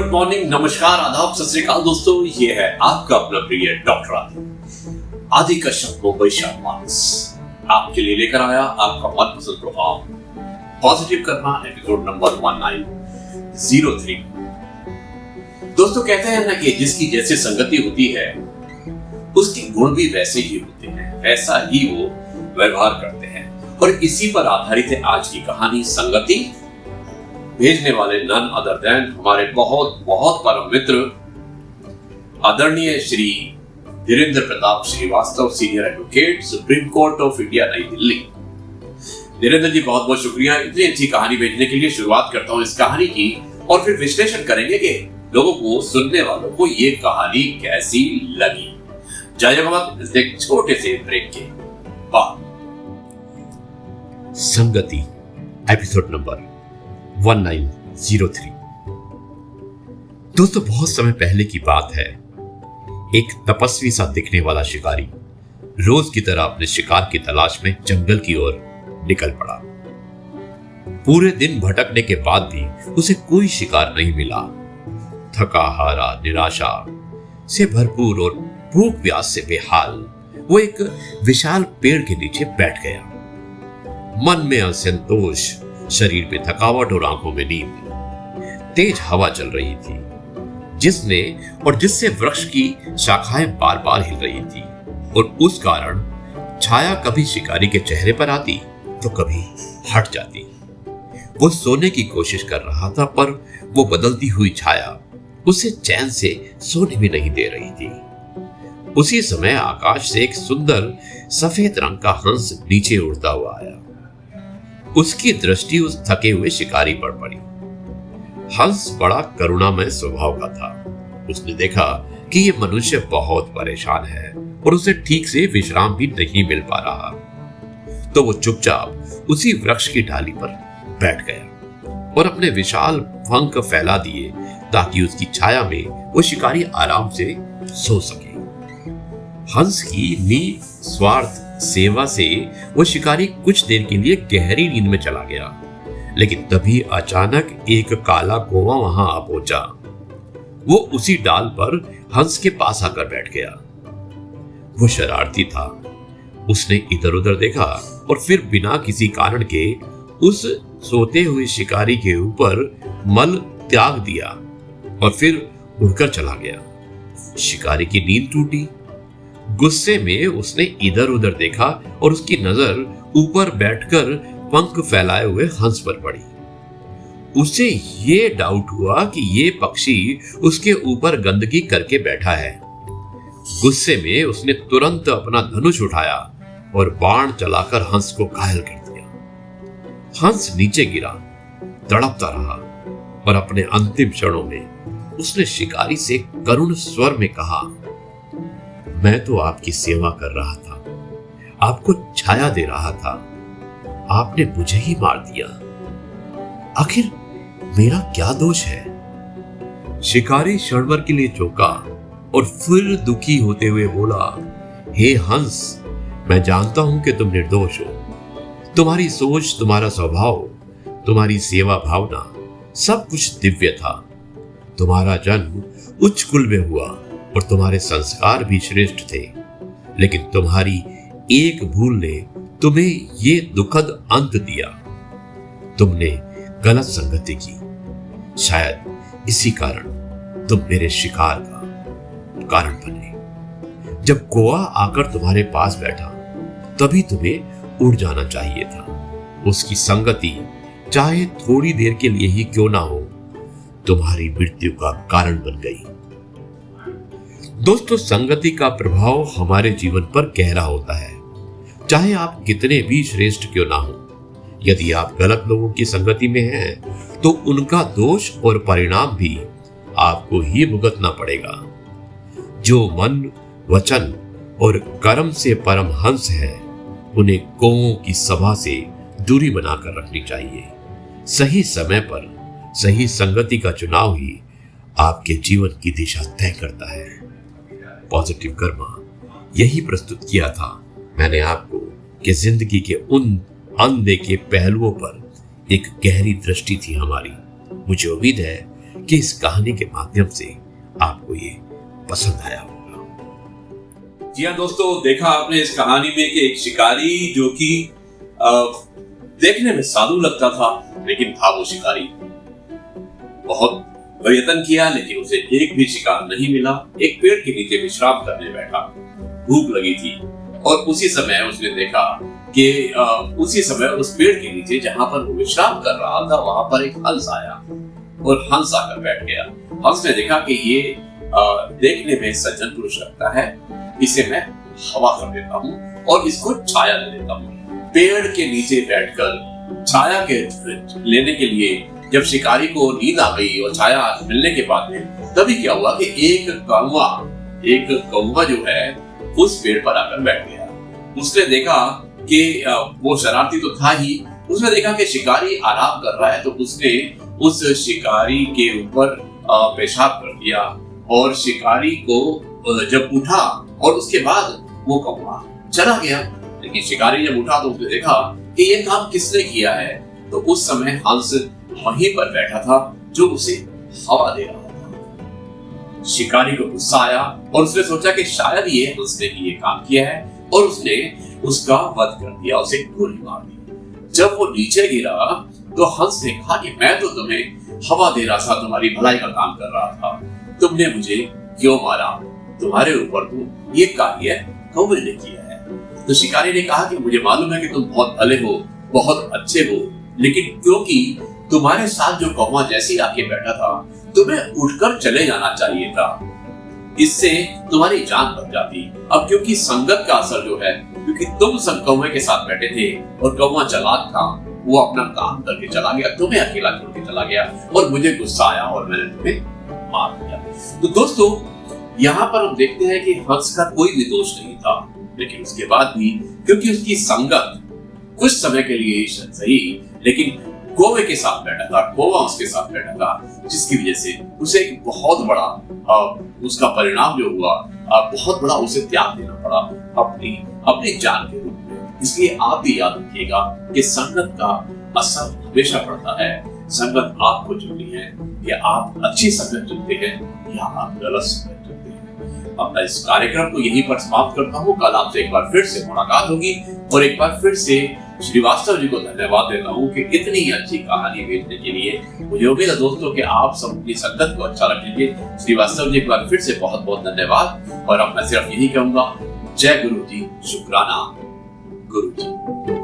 Good morning, नमस्कार, आदाब, सत श्री अकाल दोस्तों। ये है आपका अपना प्रिय डॉक्टर आदि कश्यप मुंबई शाबाश आपके लिए लेकर आया आपका मनपसंद programme positive karma episode number 1903। दोस्तों कहते हैं ना कि जिसकी जैसे संगति होती है उसके गुण भी वैसे ही होते हैं, वैसा ही वो व्यवहार करते हैं। और इसी पर आधारित है आज की कहानी संगति। भेजने वाले नन अदर देन हमारे बहुत बहुत परम मित्र आदरणीय Shri Dhirendra Pratap Srivastava, senior advocate, supreme court of India, New Delhi. Dhirendra जी बहुत बहुत शुक्रिया इतनी अच्छी कहानी भेजने के लिए। शुरुआत करता हूँ इस कहानी की और फिर विश्लेषण करेंगे कि लोगों को, सुनने वालों को ये कहानी कैसी लगी। जय भगवत। एक छोटे से ब्रेक के बाद संगति एपिसोड नंबर 1903। दोस्तों बहुत समय पहले की बात है। एक तपस्वी सा दिखने वाला शिकारी रोज की तरह अपने शिकार की तलाश में जंगल की ओर निकल पड़ा। पूरे दिन भटकने के बाद भी उसे कोई शिकार नहीं मिला। थका हारा, निराशा से भरपूर और भूख प्यास से बेहाल वो एक विशाल पेड़ के नीचे बैठ गया। मन में असंतोष, शरीर पे थकावट और आंखों में नींद। तेज हवा चल रही थी जिससे वृक्ष की शाखाएं बार बार हिल रही थी और उस कारण छाया कभी शिकारी के चेहरे पर आती तो कभी हट जाती। वो सोने की कोशिश कर रहा था पर वो बदलती हुई छाया उसे चैन से सोने भी नहीं दे रही थी। उसी समय आकाश से एक सुंदर सफेद रंग का हंस नीचे उड़ता हुआ आया। उसकी दृष्टि उस थके हुए शिकारी पर पड़ी। हंस बड़ा करुणामय स्वभाव का था। उसने देखा कि ये मनुष्य बहुत परेशान है और उसे ठीक से विश्राम भी नहीं मिल पा रहा, तो वो चुपचाप उसी वृक्ष की डाली पर बैठ गया और अपने विशाल पंख फैला दिए ताकि उसकी छाया में वो शिकारी आराम से सो सके। हंस की निस्वार्थ सेवा से वो शिकारी कुछ देर के लिए गहरी नींद में चला गया, लेकिन तभी अचानक एक काला कौवा वहां आ पहुंचा। वो उसी डाल पर हंस के पास आकर बैठ गया। वो शरारती था। उसने इधर उधर देखा और फिर बिना किसी कारण के उस सोते हुए शिकारी के ऊपर मल त्याग दिया और फिर उड़कर चला गया। शिकारी की नींद टूटी। गुस्से में उसने इधर उधर देखा और उसकी नजर ऊपर बैठकर पंख फैलाए हुए हंस पर पड़ी। उसे ये डाउट हुआ कि ये पक्षी उसके ऊपर गंदगी करके बैठा है। गुस्से में उसने तुरंत अपना धनुष उठाया और बाण चलाकर हंस को घायल कर दिया। हंस नीचे गिरा, तड़पता रहा और अपने अंतिम क्षणों में उसने शिकारी से करुण स्वर में कहा, मैं तो आपकी सेवा कर रहा था, आपको छाया दे रहा था, आपने मुझे ही मार दिया। आखिर मेरा क्या दोष है? शिकारी क्षण भर के लिए चौंका और फिर दुखी होते हुए बोला, हे हंस, मैं जानता हूं कि तुम निर्दोष हो। तुम्हारी सोच, तुम्हारा स्वभाव, तुम्हारी सेवा भावना सब कुछ दिव्य था। तुम्हारा जन्म उच्च कुल में हुआ और तुम्हारे संस्कार भी श्रेष्ठ थे, लेकिन तुम्हारी एक भूल ने तुम्हें ये दुखद अंत दिया। तुमने गलत संगति की। शायद इसी कारण तुम मेरे शिकार का कारण बने। जब कौवा आकर तुम्हारे पास बैठा तभी तुम्हें उड़ जाना चाहिए था। उसकी संगति चाहे थोड़ी देर के लिए ही क्यों ना हो, तुम्हारी मृत्यु का कारण बन गई। दोस्तों संगति का प्रभाव हमारे जीवन पर गहरा होता है, चाहे आप कितने भी श्रेष्ठ क्यों ना हो। यदि आप गलत लोगों की संगति में हैं, तो उनका दोष और परिणाम भी आपको ही भुगतना पड़ेगा। जो मन, वचन और कर्म से परमहंस है, उन्हें कौओं की सभा से दूरी बनाकर रखनी चाहिए। सही समय पर सही संगति का चुनाव ही आपके जीवन की दिशा तय करता है। पॉजिटिव कर्मा यही प्रस्तुत किया था मैंने आपको कि जिंदगी के उन अनदेखे पहलुओं पर एक गहरी दृष्टि थी हमारी। मुझे उम्मीद है कि इस कहानी के माध्यम से आपको ये पसंद आया होगा। जी हाँ दोस्तों, देखा आपने इस कहानी में कि एक शिकारी जो कि देखने में साधु लगता था, लेकिन था वो शिकारी। बहुत प्रयत्न किया लेकिन उसे एक भी शिकार नहीं मिला। एक पेड़ के नीचे विश्राम करने बैठा, भूख लगी थी और उसी समय उसने देखा कि उसी समय उस पेड़ के नीचे जहां पर वो विश्राम कर रहा था वहां पर एक हंस आया और हंस आकर बैठ गया। हंस ने देखा कि ये देखने में सज्जन पुरुष लगता है, इसे मैं हवा कर देता हूँ और इसको छाया दे देता हूँ। पेड़ के नीचे बैठकर छाया के लेने के लिए जब शिकारी को नींद आ गई और छाया मिलने के बाद में तभी क्या हुआ कि एक कौवा जो है उस पेड़ पर आकर बैठ गया। उसने देखा कि वो शरारती तो था ही, उसने देखा कि शिकारी आराम कर रहा है तो उसने उस शिकारी के ऊपर पेशाब कर दिया और शिकारी को जब उठा और उसके बाद वो कौवा चला गया। लेकिन शिकारी जब उठा तो उसने देखा कि ये काम किसने किया है, तो उस समय हंस वहीं पर बैठा था जो उसे हवा दे रहा था। शिकारी को गुस्सा आया और उसने सोचा कि शायद ये हंस ने ही ये काम किया है और उसने उसका वध कर दिया, उसे गोली मार दी। जब वो नीचे गिरा तो हंस ने कहा कि मैं तो तुम्हें हवा दे रहा था, तुम्हारी भलाई का काम कर रहा था, तुमने मुझे क्यों मारा? तुम्हारे ऊपर तो ये कार्य कौवे ने किया है। तो शिकारी ने कहा कि मुझे मालूम है कि तुम बहुत भले हो, बहुत अच्छे हो, लेकिन क्योंकि तुम्हारे साथ जो कौवा जैसे आके बैठा था, तुम्हें उठकर चले जाना चाहिए था, इससे तुम्हारी जान बच जाती। अब क्योंकि संगत का असर जो है, क्योंकि तुम सब कौवे के साथ बैठे थे और कौवा चालाक था, वो अपना काम करके चला गया, तुम्हें अकेला छोड़ के चला गया और मुझे गुस्सा आया और मैंने तुम्हें मार दिया। तो दोस्तों, यहाँ पर हम देखते हैं कि हंस का कोई भी दोष नहीं था, लेकिन उसके बाद भी क्योंकि उसकी संगत कुछ समय के लिए ही सही, लेकिन कौवे के साथ बैठा था, कौवा उसके साथ बैठा था, जिसकी वजह से उसे एक बहुत बड़ा उसका परिणाम जो हुआ, बहुत बड़ा उसे त्याग देना पड़ा अपनी जान के रूप में। इसलिए आप भी याद रखिएगा कि संगत का असर हमेशा पड़ता है। संगत आपको चुननी है, या आप अच्छी संगत चुनते हैं या आप गलत संगत चुनते हैं। अब मैं इस कार्यक्रम को यहीं पर समाप्त करता हूँ। कल आपसे एक बार फिर से मुलाकात होगी और एक बार फिर से श्रीवास्तव जी को धन्यवाद देता हूँ कि इतनी अच्छी कहानी भेजने के लिए। मुझे उम्मीद है दोस्तों कि आप सब अपनी संगत को अच्छा रखेंगे। श्रीवास्तव जी एक बार फिर से बहुत बहुत धन्यवाद। और अब मैं सिर्फ यही कहूंगा, जय गुरु जी, शुक्राना गुरु जी।